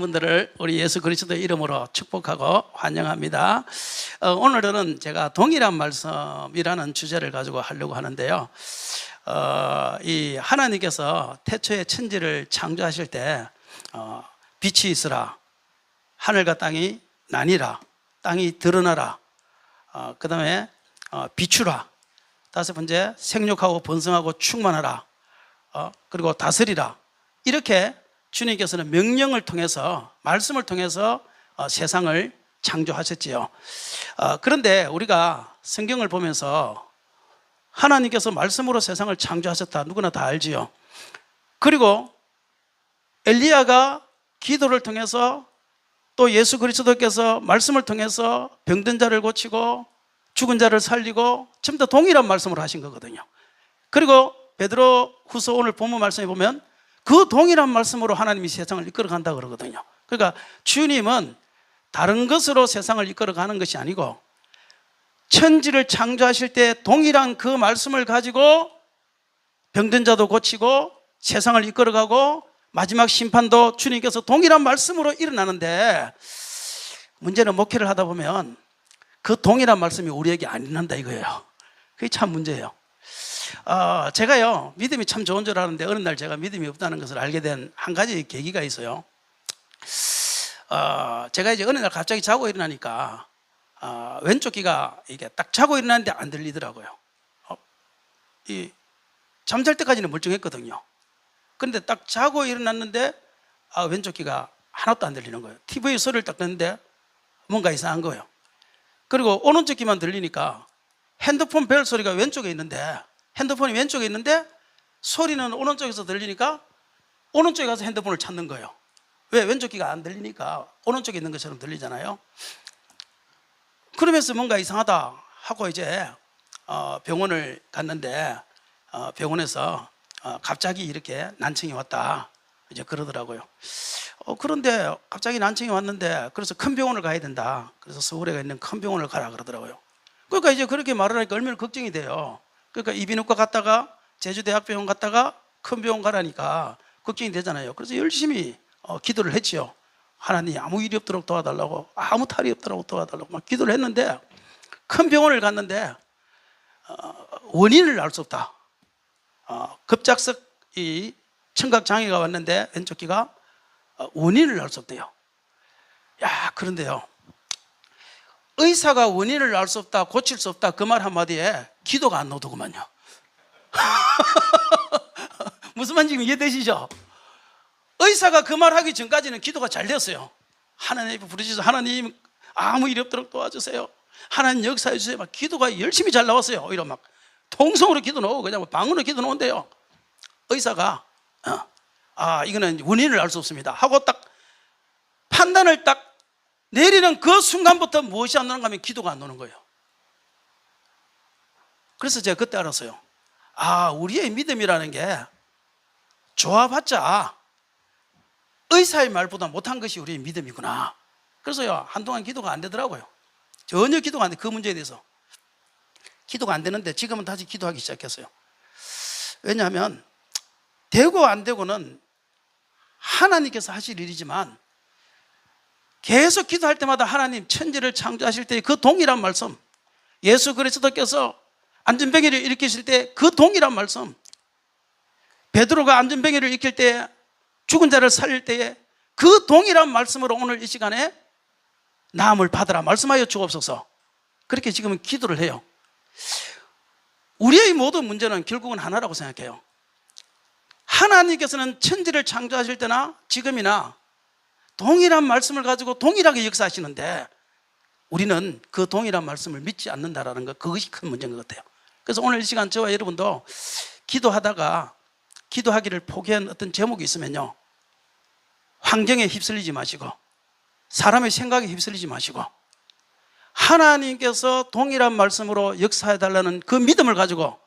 분들을 우리 예수 그리스도의 이름으로 축복하고 환영합니다. 오늘은 제가 동일한 말씀이라는 주제를 가지고 하려고 하는데요. 이 하나님께서 태초에 천지를 창조하실 때 빛이 있으라, 하늘과 땅이 나뉘라, 땅이 드러나라, 그 다음에 비추라, 다섯 번째 생육하고 번성하고 충만하라, 그리고 다스리라, 이렇게 주님께서는 명령을 통해서, 말씀을 통해서 세상을 창조하셨지요. 그런데 우리가 성경을 보면서 하나님께서 말씀으로 세상을 창조하셨다, 누구나 다 알지요. 그리고 엘리야가 기도를 통해서, 또 예수 그리스도께서 말씀을 통해서 병든 자를 고치고 죽은 자를 살리고 전부 다 동일한 말씀으로 하신 거거든요. 그리고 베드로 후서 오늘 본문 말씀에 보면 그 동일한 말씀으로 하나님이 세상을 이끌어 간다 그러거든요. 그러니까 주님은 다른 것으로 세상을 이끌어 가는 것이 아니고 천지를 창조하실 때 동일한 그 말씀을 가지고 병든 자도 고치고 세상을 이끌어 가고 마지막 심판도 주님께서 동일한 말씀으로 일어나는데, 문제는 목회를 하다 보면 그 동일한 말씀이 우리에게 안 일어난다 이거예요. 그게 참 문제예요. 제가요, 믿음이 참 좋은 줄 알았는데 어느 날 제가 믿음이 없다는 것을 알게 된 한 가지 계기가 있어요. 제가 이제 어느 날 갑자기 자고 일어나니까 왼쪽 귀가 이게 딱 자고 일어났는데 안 들리더라고요. 잠잘 때까지는 멀쩡했거든요. 그런데 딱 자고 일어났는데 왼쪽 귀가 하나도 안 들리는 거예요. TV 소리를 딱 듣는데 뭔가 이상한 거예요. 그리고 오른쪽 귀만 들리니까 핸드폰 벨 소리가 왼쪽에 있는데, 핸드폰이 왼쪽에 있는데 소리는 오른쪽에서 들리니까 오른쪽에 가서 핸드폰을 찾는 거예요. 왜? 왼쪽 귀가 안 들리니까 오른쪽에 있는 것처럼 들리잖아요. 그러면서 뭔가 이상하다 하고 이제 병원을 갔는데 병원에서 갑자기 이렇게 난청이 왔다 이제 그러더라고요. 그런데 갑자기 난청이 왔는데, 그래서 큰 병원을 가야 된다, 그래서 서울에 있는 큰 병원을 가라 그러더라고요. 그러니까 이제 그렇게 말을 하니까 얼마나 걱정이 돼요. 그러니까 이비인후과 갔다가 제주대학병원 갔다가 큰 병원 가라니까 걱정이 되잖아요. 그래서 열심히 기도를 했지요. 하나님 아무 일이 없도록 도와달라고, 아무 탈이 없도록 도와달라고 막 기도를 했는데, 큰 병원을 갔는데 원인을 알 수 없다. 급작석 이 청각장애가 왔는데 왼쪽 귀가 원인을 알 수 없대요. 그런데요, 의사가 원인을 알 수 없다, 고칠 수 없다, 그 말 한마디에 기도가 안 나오더구만요. 무슨 말인지 이해되시죠? 의사가 그 말 하기 전까지는 기도가 잘 됐어요. 하나님 부르셔서, 하나님 아무 일이 없도록 도와주세요, 하나님 역사해 주세요. 막 기도가 열심히 잘 나왔어요. 오히려 막 통성으로 기도 나오고 그냥 방언으로 기도 나온대요. 의사가 이거는 원인을 알 수 없습니다 하고 딱 판단을 딱 내리는 그 순간부터 무엇이 안 나오는가 하면 기도가 안 나오는 거예요. 그래서 제가 그때 알았어요. 우리의 믿음이라는 게 좋아봤자 의사의 말보다 못한 것이 우리의 믿음이구나. 그래서요, 한동안 기도가 안 되더라고요. 전혀 기도가 안 돼. 그 문제에 대해서 기도가 안 되는데 지금은 다시 기도하기 시작했어요. 왜냐하면 되고 안 되고는 하나님께서 하실 일이지만, 계속 기도할 때마다 하나님 천지를 창조하실 때 그 동일한 말씀, 예수 그리스도께서 안전병이를 일으키실 때 그 동일한 말씀, 베드로가 안전병이를 일으킬 때, 죽은 자를 살릴 때에 그 동일한 말씀으로 오늘 이 시간에 나음을 받으라 말씀하여 주옵소서, 그렇게 지금은 기도를 해요. 우리의 모든 문제는 결국은 하나라고 생각해요. 하나님께서는 천지를 창조하실 때나 지금이나 동일한 말씀을 가지고 동일하게 역사하시는데, 우리는 그 동일한 말씀을 믿지 않는다라는 것, 그것이 큰 문제인 것 같아요. 그래서 오늘 이 시간 저와 여러분도 기도하다가 기도하기를 포기한 어떤 제목이 있으면요, 환경에 휩쓸리지 마시고 사람의 생각에 휩쓸리지 마시고 하나님께서 동일한 말씀으로 역사해달라는 그 믿음을 가지고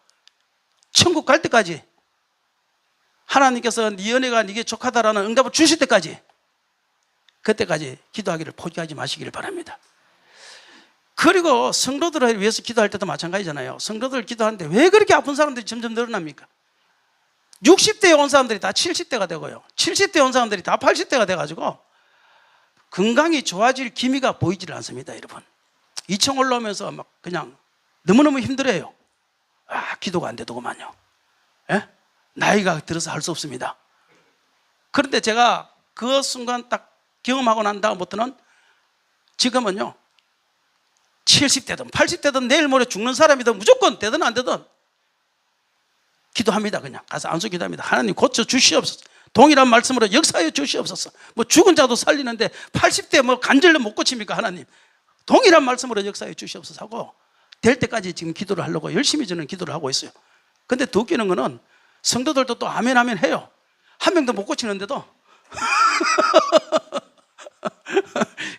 천국 갈 때까지, 하나님께서 네 은혜가 네게 족하다라는 응답을 주실 때까지, 그때까지 기도하기를 포기하지 마시기를 바랍니다. 그리고 성도들을 위해서 기도할 때도 마찬가지잖아요. 성도들 기도하는데 왜 그렇게 아픈 사람들이 점점 늘어납니까? 60대에 온 사람들이 다 70대가 되고요, 70대에 온 사람들이 다 80대가 돼가지고 건강이 좋아질 기미가 보이질 않습니다, 여러분. 2층 올라오면서 막 그냥 너무너무 힘들어요. 기도가 안 되더구만요. 예? 나이가 들어서 할 수 없습니다. 그런데 제가 그 순간 딱 경험하고 난 다음부터는 지금은요, 70대든 80대든 내일 모레 죽는 사람이든 무조건 되든 안 되든 기도합니다. 그냥 가서 안수 기도합니다. 하나님 고쳐 주시옵소서. 동일한 말씀으로 역사해 주시옵소서. 뭐 죽은 자도 살리는데 80대 뭐 간절로 못 고칩니까? 하나님 동일한 말씀으로 역사해 주시옵소서 하고 될 때까지 지금 기도를 하려고 열심히 저는 기도를 하고 있어요. 근데 더 웃기는 거는 성도들도 또 아멘 아멘 해요. 한 명도 못 고치는데도.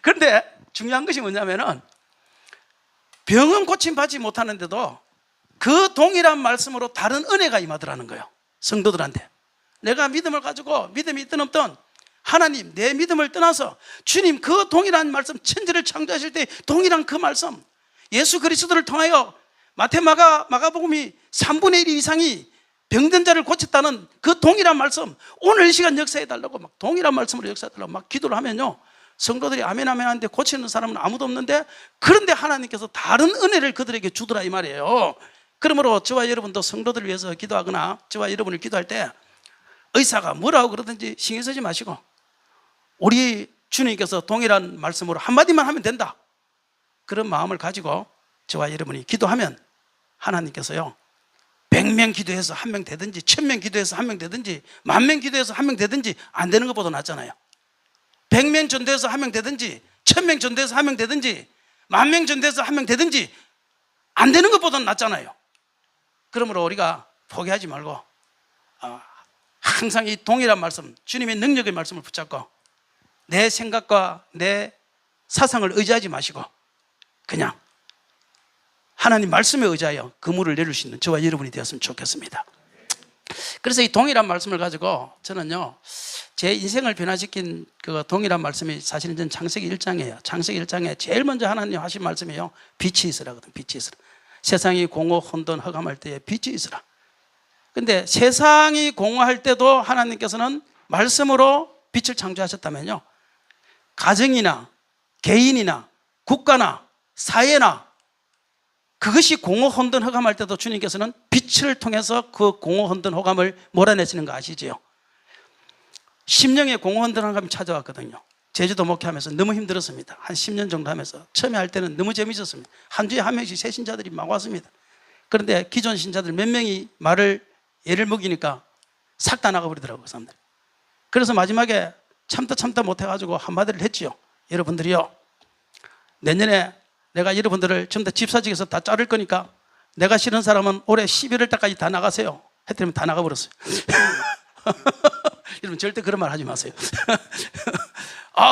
그런데 중요한 것이 뭐냐면은 병은 고침받지 못하는데도 그 동일한 말씀으로 다른 은혜가 임하더라는 거예요. 성도들한테. 내가 믿음을 가지고 믿음이 있든 없든 하나님 내 믿음을 떠나서 주님 그 동일한 말씀, 천지를 창조하실 때 동일한 그 말씀, 예수 그리스도를 통하여 마가복음이 3분의 1 이상이 병든 자를 고쳤다는 그 동일한 말씀, 오늘 이 시간 역사해달라고 막 동일한 말씀으로 역사해달라고 막 기도를 하면요, 성도들이 아멘 아멘 하는데 고치는 사람은 아무도 없는데, 그런데 하나님께서 다른 은혜를 그들에게 주더라 이 말이에요. 그러므로 저와 여러분도 성도들을 위해서 기도하거나 저와 여러분을 기도할 때 의사가 뭐라고 그러든지 신경 쓰지 마시고 우리 주님께서 동일한 말씀으로 한마디만 하면 된다, 그런 마음을 가지고 저와 여러분이 기도하면 하나님께서요 100명 기도해서 한 명 되든지 1000명 기도해서 한 명 되든지 10,000명 기도해서 한 명 되든지 안 되는 것보다 낫잖아요. 100명 전도해서 한 명 되든지 1000명 전도해서 한 명 되든지 10,000명 전도해서 한 명 되든지 안 되는 것보다 낫잖아요. 그러므로 우리가 포기하지 말고 항상 이 동일한 말씀, 주님의 능력의 말씀을 붙잡고 내 생각과 내 사상을 의지하지 마시고 그냥 하나님 말씀에 의지하여 그물을 내릴 수 있는 저와 여러분이 되었으면 좋겠습니다. 그래서 이 동일한 말씀을 가지고 저는요 제 인생을 변화시킨 그 동일한 말씀이 사실은 전 창세기 1장이에요. 창세기 1장에 제일 먼저 하나님 하신 말씀이에요. 빛이 있으라거든. 빛이 있으라. 세상이 공허 혼돈 흑암할 때에 빛이 있으라. 근데 세상이 공허할 때도 하나님께서는 말씀으로 빛을 창조하셨다면요, 가정이나 개인이나 국가나 사회나 그것이 공허 혼돈 흑암할 때도 주님께서는 빛을 통해서 그 공허 혼돈 흑암을 몰아내시는 거 아시죠? 심령의 공허 혼돈 흑암이 찾아왔거든요. 제주도 목회하면서 너무 힘들었습니다. 한 10년 정도 하면서 처음에 할 때는 너무 재밌었습니다. 한 주에 한 명씩 새 신자들이 막 왔습니다. 그런데 기존 신자들 몇 명이 말을 예를 먹이니까 싹 다 나가버리더라고요, 그 사람들. 그래서 마지막에 참다 못해가지고 한마디를 했지요. 여러분들이요, 내년에 내가 여러분들을 전부 다 집사직에서 다 자를 거니까 내가 싫은 사람은 올해 11월 달까지 다 나가세요. 했더니 다 나가버렸어요. 여러분 절대 그런 말 하지 마세요.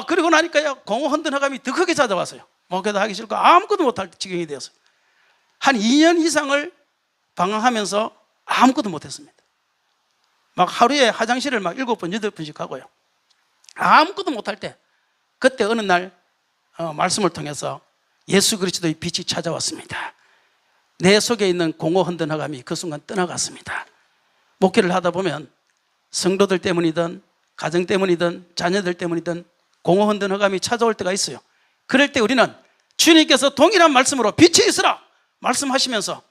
그리고 나니까요 공허 혼돈 흑암이 더 크게 찾아왔어요. 목회도 하기 싫고 아무것도 못할 지경이 되었어요. 한 2년 이상을 방황하면서 아무것도 못했습니다. 막 하루에 화장실을 막 7번 8번씩 가고요. 아무것도 못할 때 그때 어느 날 말씀을 통해서 예수 그리스도의 빛이 찾아왔습니다. 내 속에 있는 공허 혼돈 흑암이 그 순간 떠나갔습니다. 목회를 하다 보면 성도들 때문이든 가정 때문이든 자녀들 때문이든 공허 혼돈 흑암이 찾아올 때가 있어요. 그럴 때 우리는 주님께서 동일한 말씀으로 빛이 있으라 말씀하시면서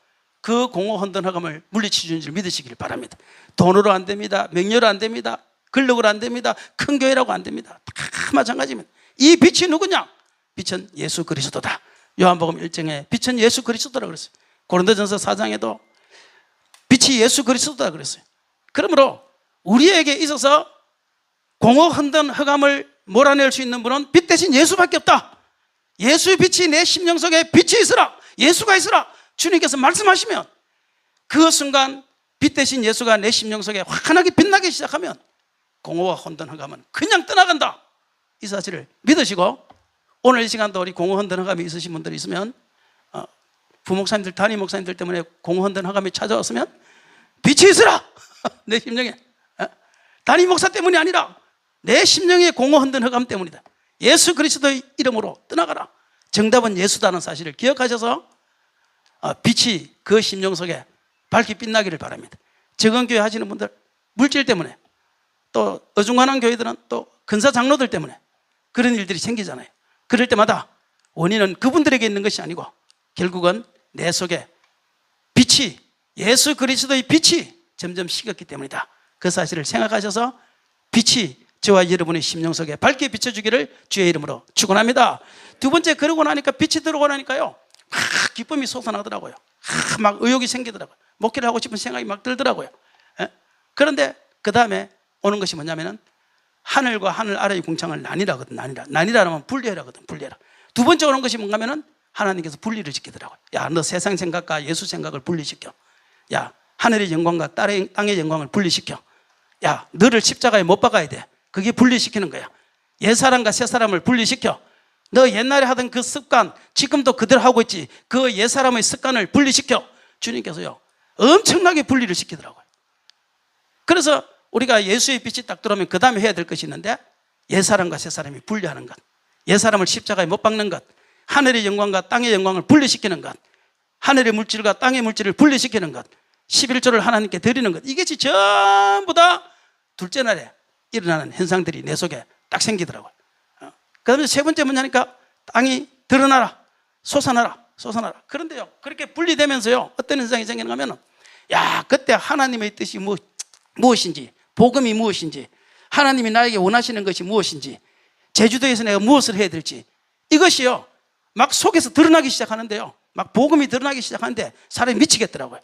그 공허 혼돈 흑암을 물리치주는 줄 믿으시길 바랍니다. 돈으로 안 됩니다. 명예로 안 됩니다. 근력으로 안 됩니다. 큰 교회라고 안 됩니다. 다 마찬가지입니다. 이 빛이 누구냐? 빛은 예수 그리스도다. 요한복음 1장에 빛은 예수 그리스도라 그랬어요. 고린도전서 4장에도 빛이 예수 그리스도다 그랬어요. 그러므로 우리에게 있어서 공허 혼돈 흑암을 몰아낼 수 있는 분은 빛 대신 예수밖에 없다. 예수의 빛이 내 심령 속에 빛이 있으라, 예수가 있으라 주님께서 말씀하시면 그 순간 빛 대신 예수가 내 심령 속에 환하게 빛나기 시작하면 공허와 혼돈 흑암은 그냥 떠나간다. 이 사실을 믿으시고 오늘 이 시간도 우리 공허 혼돈 흑암이 있으신 분들이 있으면 부목사님들 담임 목사님들 때문에 공허 혼돈 흑암이 찾아왔으면 빛이 있으라 내 심령에. 담임 목사 때문이 아니라 내 심령의 공허 흔든 흑암 때문이다. 예수 그리스도의 이름으로 떠나가라. 정답은 예수다는 사실을 기억하셔서 빛이 그 심령 속에 밝게 빛나기를 바랍니다. 적은교회 하시는 분들 물질 때문에, 또 어중간한 교회들은 또 근사 장로들 때문에 그런 일들이 생기잖아요. 그럴 때마다 원인은 그분들에게 있는 것이 아니고 결국은 내 속에 빛이, 예수 그리스도의 빛이 점점 식었기 때문이다. 그 사실을 생각하셔서 빛이 저와 여러분의 심령 속에 밝게 비춰주기를 주의 이름으로 축원합니다. 두 번째, 그러고 나니까 빛이 들어오고 나니까요, 막 기쁨이 솟아나더라고요. 막 의욕이 생기더라고요. 목회를 하고 싶은 생각이 막 들더라고요. 그런데 그 다음에 오는 것이 뭐냐면은 하늘과 하늘 아래의 궁창을 나뉘라거든. 나뉘라면 분리해라거든. 분리해라. 두 번째 오는 것이 뭔가 하면은 하나님께서 분리를 시키더라고요. 야, 너 세상 생각과 예수 생각을 분리시켜. 야, 하늘의 영광과 땅의 영광을 분리시켜. 야, 너를 십자가에 못 박아야 돼. 그게 분리시키는 거야. 옛사람과 새사람을 분리시켜. 너 옛날에 하던 그 습관 지금도 그대로 하고 있지. 그 옛사람의 습관을 분리시켜. 주님께서요, 엄청나게 분리를 시키더라고요. 그래서 우리가 예수의 빛이 딱 들어오면 그 다음에 해야 될 것이 있는데, 옛사람과 새사람이 분리하는 것, 옛사람을 십자가에 못 박는 것, 하늘의 영광과 땅의 영광을 분리시키는 것, 하늘의 물질과 땅의 물질을 분리시키는 것, 11조를 하나님께 드리는 것, 이것이 전부 다 둘째 날에 일어나는 현상들이 내 속에 딱 생기더라고요. 그 다음에 세 번째 뭐냐니까 땅이 드러나라, 솟아나라. 그런데요, 그렇게 분리되면서요, 어떤 현상이 생기는가 하면, 야, 그때 하나님의 뜻이 무엇인지, 복음이 무엇인지, 하나님이 나에게 원하시는 것이 무엇인지, 제주도에서 내가 무엇을 해야 될지, 이것이요 막 속에서 드러나기 시작하는데요, 막 복음이 드러나기 시작하는데 사람이 미치겠더라고요.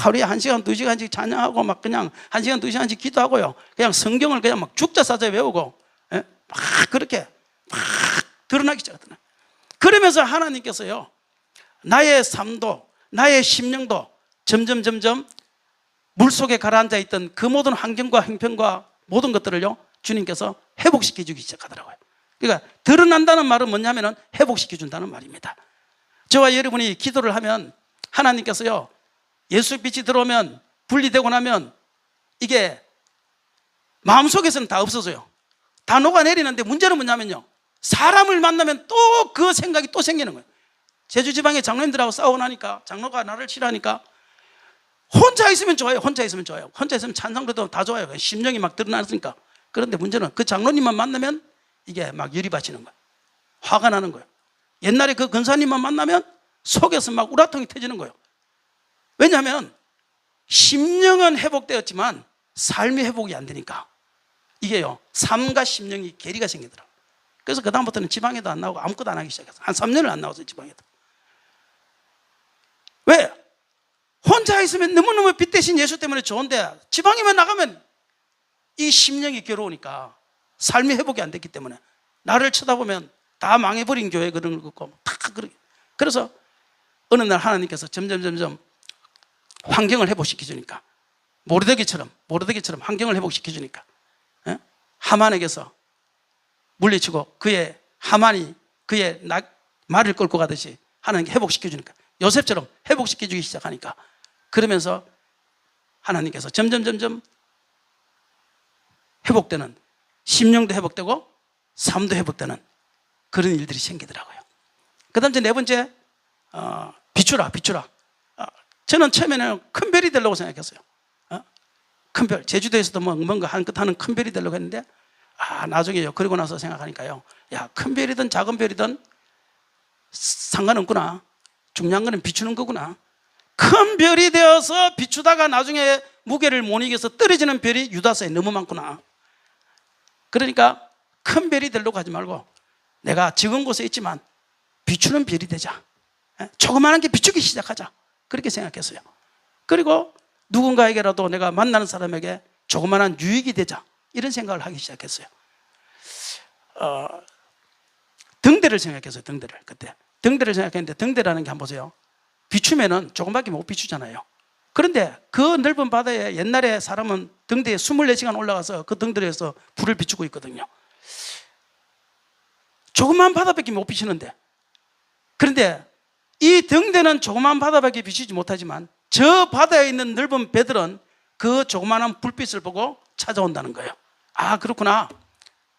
하루에 1시간 2시간씩 찬양하고 막 그냥 1시간 2시간씩 기도하고요, 그냥 성경을 그냥 막 죽자사자 외우고, 막 그렇게 막 드러나기 시작하더라고요. 그러면서 하나님께서요, 나의 삶도 나의 심령도 점점 물속에 가라앉아 있던 그 모든 환경과 형편과 모든 것들을요, 주님께서 회복시켜 주기 시작하더라고요. 그러니까 드러난다는 말은 뭐냐면은 회복시켜 준다는 말입니다. 저와 여러분이 기도를 하면 하나님께서요, 예수 빛이 들어오면, 분리되고 나면 이게 마음속에서는 다 없어져요. 다 녹아내리는데 문제는 뭐냐면요, 사람을 만나면 또 그 생각이 또 생기는 거예요. 제주 지방의 장로님들하고 싸우고 나니까, 장로가 나를 싫어하니까, 혼자 있으면 좋아요. 혼자 있으면 찬성도 다 좋아요. 심령이 막 드러나니까. 그런데 문제는 그 장로님만 만나면 이게 막 열이 받치는 거예요. 화가 나는 거예요. 옛날에 그 근사님만 만나면 속에서 막 우라통이 터지는 거예요. 왜냐하면 심령은 회복되었지만 삶이 회복이 안 되니까 이게요, 삶과 심령이 괴리가 생기더라고요. 그래서 그 다음부터는 지방에도 안 나오고 아무것도 안 하기 시작했어요. 한 3년을 안 나왔어요, 지방에도. 왜? 혼자 있으면 너무너무 빛 대신 예수 때문에 좋은데 지방에만 나가면 이 심령이 괴로우니까 삶이 회복이 안 됐기 때문에 나를 쳐다보면 다 망해버린 교회 그런 거 같고 다 그렇게. 그래서 어느 날 하나님께서 점점 환경을 회복시켜 주니까, 모르드게처럼 환경을 회복시켜 주니까, 하만에게서 물리치고 하만이 그의 말을 끌고 가듯이 하나님께 회복시켜 주니까, 요셉처럼 회복시켜 주기 시작하니까, 그러면서 하나님께서 점점 회복되는, 심령도 회복되고 삶도 회복되는 그런 일들이 생기더라고요. 그 다음 네 번째, 비추라. 저는 처음에는 큰 별이 되려고 생각했어요. 큰 별, 제주도에서도 뭔가 하는 큰 별이 되려고 했는데, 나중에요, 그러고 나서 생각하니까요, 야, 큰 별이든 작은 별이든 상관없구나. 중요한 거는 비추는 거구나. 큰 별이 되어서 비추다가 나중에 무게를 못 이겨서 떨어지는 별이 유다서에 너무 많구나. 그러니까 큰 별이 되려고 하지 말고 내가 적은 곳에 있지만 비추는 별이 되자. 조그마한 게 비추기 시작하자. 그렇게 생각했어요. 그리고 누군가에게라도 내가 만나는 사람에게 조그마한 유익이 되자. 이런 생각을 하기 시작했어요. 등대를 생각했어요. 그때 등대를 생각했는데, 등대라는 게 한번 보세요. 비추면은 조금밖에 못 비추잖아요. 그런데 그 넓은 바다에 옛날에 사람은 등대에 24시간 올라가서 그 등대에서 불을 비추고 있거든요. 조그만 바다밖에 못 비추는데, 그런데 이 등대는 조그만 바다밖에 비추지 못하지만 저 바다에 있는 넓은 배들은 그 조그만한 불빛을 보고 찾아온다는 거예요. 그렇구나.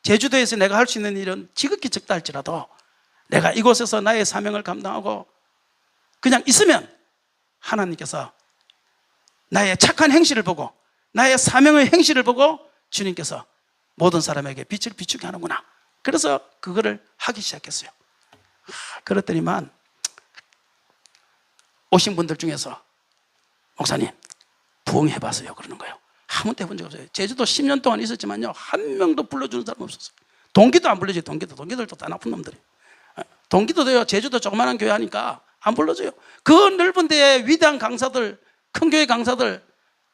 제주도에서 내가 할 수 있는 일은 지극히 적다 할지라도 내가 이곳에서 나의 사명을 감당하고 그냥 있으면 하나님께서 나의 착한 행실을 보고, 나의 사명의 행실을 보고 주님께서 모든 사람에게 빛을 비추게 하는구나. 그래서 그거를 하기 시작했어요. 그랬더니만 오신 분들 중에서 목사님 부흥해봤어요 그러는 거예요. 아무도 해본 적 없어요. 제주도 10년 동안 있었지만요, 한 명도 불러주는 사람 없었어요. 동기도 안 불러줘요. 동기들도 다 나쁜 놈들이에요. 동기도도요, 제주도 조그마한 교회 하니까 안 불러줘요. 그 넓은 데에 위대한 강사들, 큰 교회 강사들,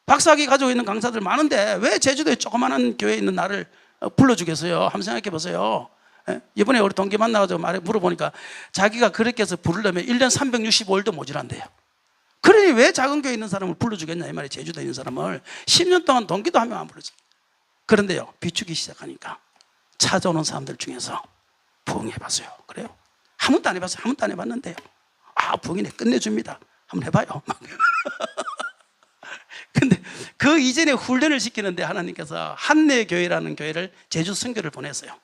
박사학위 가지고 있는 강사들 많은데 왜 제주도에 조그마한 교회에 있는 나를 불러주겠어요? 한번 생각해 보세요. 이번에 우리 동기 만나가지고 물어보니까 자기가 그렇게 해서 부르려면 1년 365일도 모자란대요. 그러니 왜 작은 교회에 있는 사람을 불러주겠냐 이 말이에요. 제주도에 있는 사람을 10년 동안 동기도 한 명 안 불러줘. 그런데요, 비추기 시작하니까 찾아오는 사람들 중에서 부흥해봤어요. 그래요? 한 번도 안 해봤어요. 한 번도 안 해봤는데요, 부흥이네, 끝내줍니다. 한번 해봐요. 근데 그 이전에 훈련을 시키는데 하나님께서 한내교회라는 교회를 제주 선교를 보냈어요.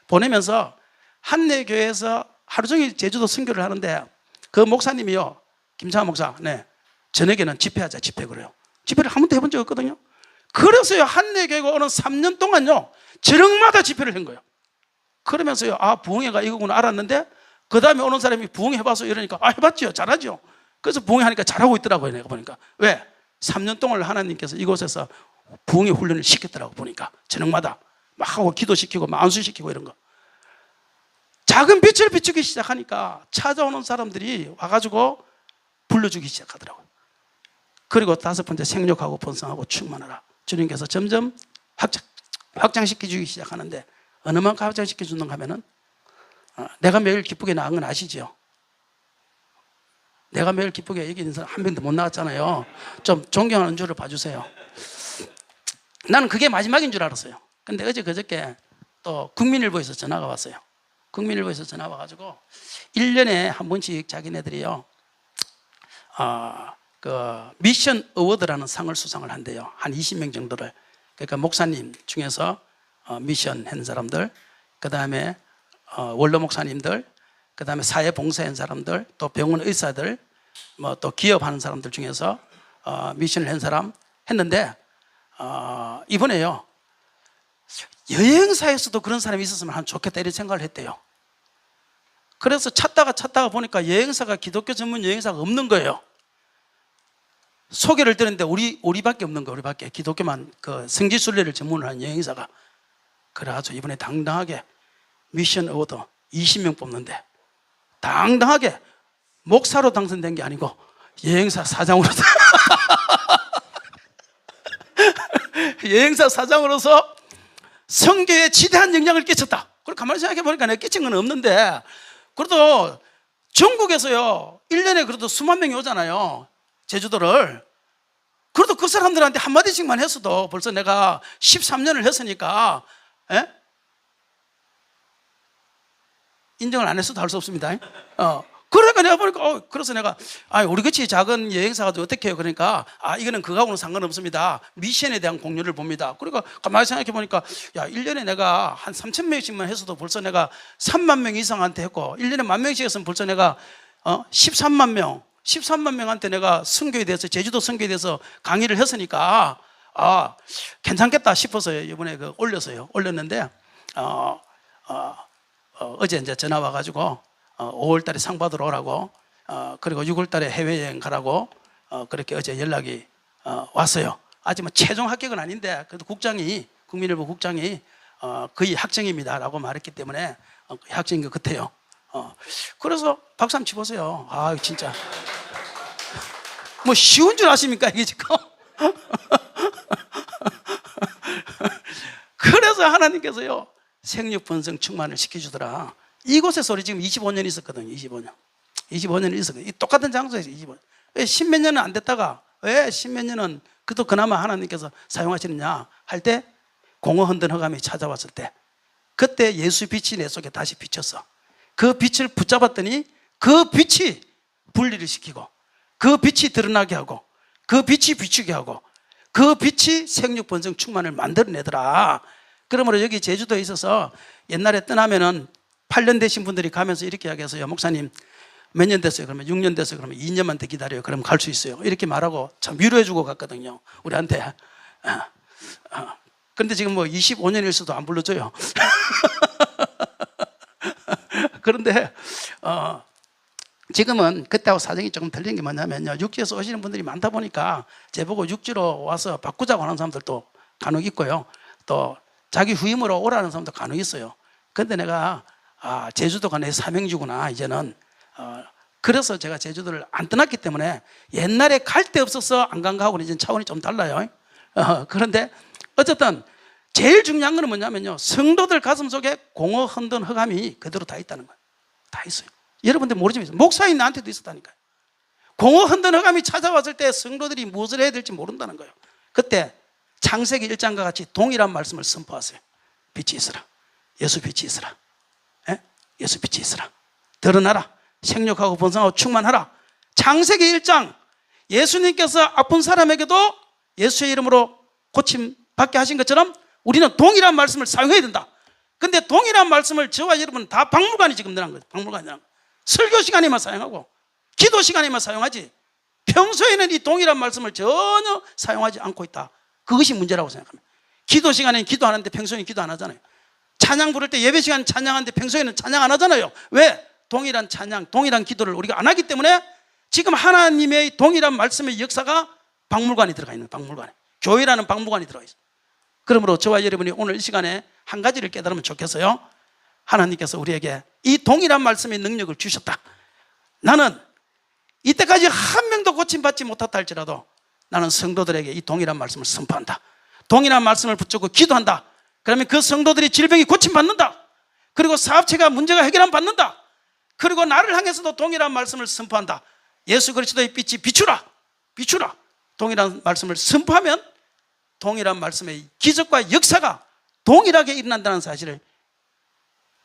보내면서 한내교회에서 하루 종일 제주도 선교를 하는데 그 목사님이요, 김창환 목사, 저녁에는 집회하자, 집회 그래요. 집회를 한 번도 해본 적 없거든요. 그래서요, 한내교회가 오는 3년 동안요, 저녁마다 집회를 한 거예요. 그러면서요, 부흥회가 이거구나 알았는데 그 다음에 오는 사람이 부흥해봐서 이러니까 해봤죠, 잘하죠. 그래서 부흥하니까 잘하고 있더라고요. 내가 보니까. 왜? 3년 동안 하나님께서 이곳에서 부흥의 훈련을 시켰더라고. 보니까 저녁마다 막 하고 기도시키고 만수시키고 이런 거. 작은 빛을 비추기 시작하니까 찾아오는 사람들이 와가지고 불러주기 시작하더라고요. 그리고 5번째, 생육하고 번성하고 충만하라. 주님께서 점점 확장시켜주기 시작하는데 어느 만큼 확장시켜주는가 하면은, 내가 매일 기쁘게 나간 건 아시죠? 내가 매일 기쁘게 여기 있는 사람 한 명도 못 나갔잖아요. 좀 존경하는 줄을 봐주세요. 나는 그게 마지막인 줄 알았어요. 근데 어제 그저께 또 국민일보에서 전화가 왔어요. 국민일보에서 전화 와가지고 1년에 한 번씩 자기네들이요, 그 미션 어워드라는 상을 수상을 한대요. 한 20명 정도를. 그러니까 목사님 중에서 미션 한 사람들, 그 다음에 원로 목사님들, 그 다음에 사회 봉사한 사람들, 또 병원 의사들, 또 기업하는 사람들 중에서 미션을 한 사람 했는데, 이번에요, 여행사에서도 그런 사람이 있었으면 한 좋겠다 이런 생각을 했대요. 그래서 찾다가 보니까 여행사가 기독교 전문 여행사가 없는 거예요. 소개를 드렸는데 우리밖에 없는 거예요. 우리밖에. 기독교만 그 성지순례를 전문으로 하는 여행사가. 그래가지고 이번에 당당하게 미션 어워드 20명 뽑는데 당당하게 목사로 당선된 게 아니고 여행사 사장으로서 여행사 사장으로서 선교에 지대한 영향을 끼쳤다. 그걸 가만히 생각해 보니까 내가 끼친 건 없는데, 그래도 전국에서요 1년에 그래도 수만 명이 오잖아요, 제주도를. 그래도 그 사람들한테 한마디씩만 했어도 벌써 내가 13년을 했으니까, 인정을 안 했어도 할 수 없습니다. 그러니까 내가 보니까 그래서 내가 우리 같이 작은 여행사가 어떻게 해요? 그러니까 이거는 그거하고는 상관없습니다. 미션에 대한 공유를 봅니다. 그러니까 가만히 생각해 보니까 1년에 내가 한 3,000명씩만 했어도 벌써 내가 3만 명 이상한테 했고, 1년에 10,000명씩 했으면 벌써 내가 13만 명한테 내가 선교에 대해서, 제주도 선교에 대해서 강의를 했으니까 괜찮겠다 싶어서 이번에 올렸는데, 어제 이제 전화 와가지고 5월 달에 상 받으러 오라고, 그리고 6월 달에 해외여행 가라고, 그렇게 어제 연락이 왔어요. 아직 최종 합격은 아닌데, 그래도 국민일보 국장이 거의 확정입니다라고 말했기 때문에 확정인 것 같아요. 그래서 박수 한번 치보세요. 진짜. 뭐 쉬운 줄 아십니까, 이게 지금? 그래서 하나님께서요, 생육 번성 충만을 시켜주더라. 이곳에서 우리 지금 25년 있었거든요. 25년 있었거든요. 똑같은 장소에서 25년. 왜 10몇 년은 안 됐다가 왜 10몇 년은 그래도 그나마 하나님께서 사용하시느냐 할 때, 공허 흔든 흑암이 찾아왔을 때, 그때 예수 빛이 내 속에 다시 비쳤어. 그 빛을 붙잡았더니 그 빛이 분리를 시키고, 그 빛이 드러나게 하고, 그 빛이 비추게 하고, 그 빛이 생육 번성 충만을 만들어내더라. 그러므로 여기 제주도에 있어서 옛날에 떠나면은 8년 되신 분들이 가면서 이렇게 이야기해서요, 목사님 몇 년 됐어요? 그러면 6년 됐어요. 그러면 2년만 더 기다려요. 그럼 갈 수 있어요. 이렇게 말하고 참 위로해주고 갔거든요, 우리한테. 그런데 지금 25년일 수도 안 불러줘요. 그런데 지금은 그때하고 사정이 조금 틀린 게 뭐냐면요, 육지에서 오시는 분들이 많다 보니까 제보고 육지로 와서 바꾸자고 하는 사람들도 간혹 있고요, 또 자기 후임으로 오라는 사람도 간혹 있어요. 근데 내가 제주도가 내 사명지구나 이제는, 그래서 제가 제주도를 안 떠났기 때문에, 옛날에 갈 데 없어서 안 간 거하고는 이제 차원이 좀 달라요. 그런데 어쨌든 제일 중요한 거는 뭐냐면요, 성도들 가슴 속에 공허 흔든 흑암이 그대로 다 있다는 거예요. 다 있어요. 여러분들 모르지만 목사인 나한테도 있었다니까요. 공허 흔든 흑암이 찾아왔을 때 성도들이 무엇을 해야 될지 모른다는 거예요. 그때 창세기 1장과 같이 동일한 말씀을 선포하세요. 빛이 있으라. 예수 빛이 있으라. 예수 빛이 있으라. 드러나라. 생육하고 번성하고 충만하라. 창세기 1장, 예수님께서 아픈 사람에게도 예수의 이름으로 고침 받게 하신 것처럼 우리는 동일한 말씀을 사용해야 된다. 근데 동일한 말씀을 저와 여러분은 다 박물관이 지금 늘어난 거예요. 박물관이 늘어난 거예요. 설교 시간에만 사용하고 기도 시간에만 사용하지, 평소에는 이 동일한 말씀을 전혀 사용하지 않고 있다. 그것이 문제라고 생각합니다. 기도 시간에는 기도하는데 평소에는 기도 안 하잖아요. 찬양 부를 때 예배 시간에 찬양하는데 평소에는 찬양 안 하잖아요. 왜? 동일한 찬양, 동일한 기도를 우리가 안 하기 때문에 지금 하나님의 동일한 말씀의 역사가 박물관에 들어가 있는, 박물관에, 교회라는 박물관이 들어가 있어요. 그러므로 저와 여러분이 오늘 이 시간에 한 가지를 깨달으면 좋겠어요. 하나님께서 우리에게 이 동일한 말씀의 능력을 주셨다. 나는 이때까지 한 명도 고침받지 못했다 할지라도 나는 성도들에게 이 동일한 말씀을 선포한다. 동일한 말씀을 붙잡고 기도한다. 그러면 그 성도들이 질병이 고침받는다. 그리고 사업체가 문제가 해결함 받는다. 그리고 나를 향해서도 동일한 말씀을 선포한다. 예수 그리스도의 빛이 비추라. 비추라. 동일한 말씀을 선포하면 동일한 말씀의 기적과 역사가 동일하게 일어난다는 사실을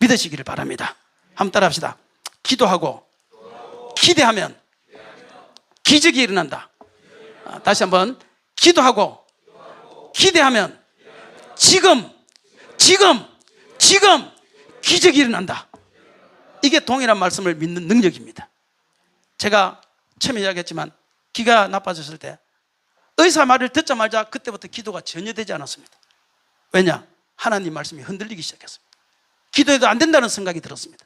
믿으시기를 바랍니다. 한번 따라 합시다. 기도하고 기대하면 기적이 일어난다. 다시 한번, 기도하고 기대하면 지금 기적이 일어난다. 이게 동일한 말씀을 믿는 능력입니다. 제가 처음에 이야기했지만 기가 나빠졌을 때 의사 말을 듣자마자 그때부터 기도가 전혀 되지 않았습니다. 왜냐? 하나님 말씀이 흔들리기 시작했습니다. 기도해도 안 된다는 생각이 들었습니다.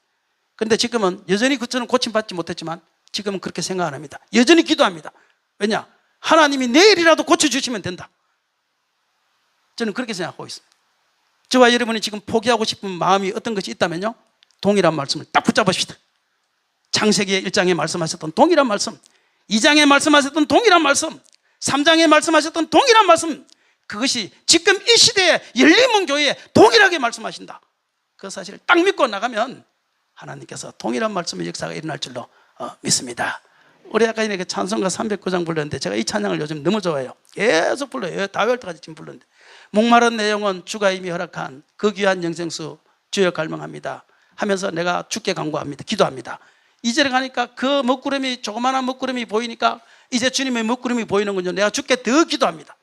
그런데 지금은 여전히 저는 고침받지 못했지만 지금은 그렇게 생각 안 합니다. 여전히 기도합니다. 왜냐? 하나님이 내일이라도 고쳐주시면 된다. 저는 그렇게 생각하고 있습니다. 저와 여러분이 지금 포기하고 싶은 마음이 어떤 것이 있다면요, 동일한 말씀을 딱 붙잡읍시다. 창세기 1장에 말씀하셨던 동일한 말씀, 2장에 말씀하셨던 동일한 말씀, 3장에 말씀하셨던 동일한 말씀, 그것이 지금 이 시대에 열림문 교회에 동일하게 말씀하신다. 그 사실을 딱 믿고 나가면 하나님께서 동일한 말씀의 역사가 일어날 줄로 믿습니다. 우리 아까 전에 찬송가 309장 불렀는데 제가 이 찬양을 요즘 너무 좋아해요. 계속 불러요. 다외할 때까지 지금 불렀는데, 목마른 내 영혼 주가 이미 허락한 그 귀한 영생수 주여 갈망합니다 하면서 내가 주께 간구합니다. 기도합니다. 2절에 가니까 그 먹구름이, 조그마한 먹구름이 보이니까 이제 주님의 먹구름이 보이는군요. 내가 주께 더 기도합니다.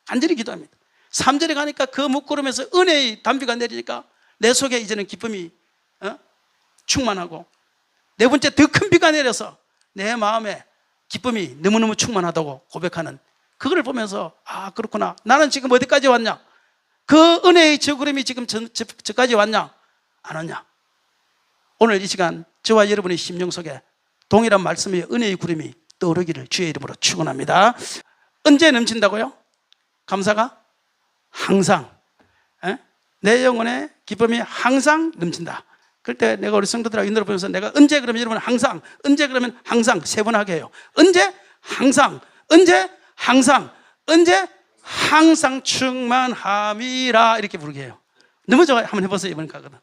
간절히 기도합니다. 3절에 가니까 그 먹구름에서 은혜의 단비가 내리니까 내 속에 이제는 기쁨이 충만하고, 네 번째 더 큰 비가 내려서 내 마음에 기쁨이 너무너무 충만하다고 고백하는, 그걸 보면서 그렇구나, 나는 지금 어디까지 왔냐, 그 은혜의 저 구름이 지금 저까지 왔냐 안 왔냐. 오늘 이 시간 저와 여러분의 심령 속에 동일한 말씀의 은혜의 구름이 떠오르기를 주의 이름으로 축원합니다. 언제 넘친다고요? 감사가 항상, 내 영혼의 기쁨이 항상 넘친다. 그럴 때 내가 우리 성도들하고 인도를 보면서 내가 언제 그러면 여러분 항상, 언제 그러면 항상 세 번 하게 해요. 언제? 항상. 언제? 항상. 언제? 항상 충만함이라, 이렇게 부르게 해요. 너무 좋아요. 한번 해보세요. 이번엔 가거든.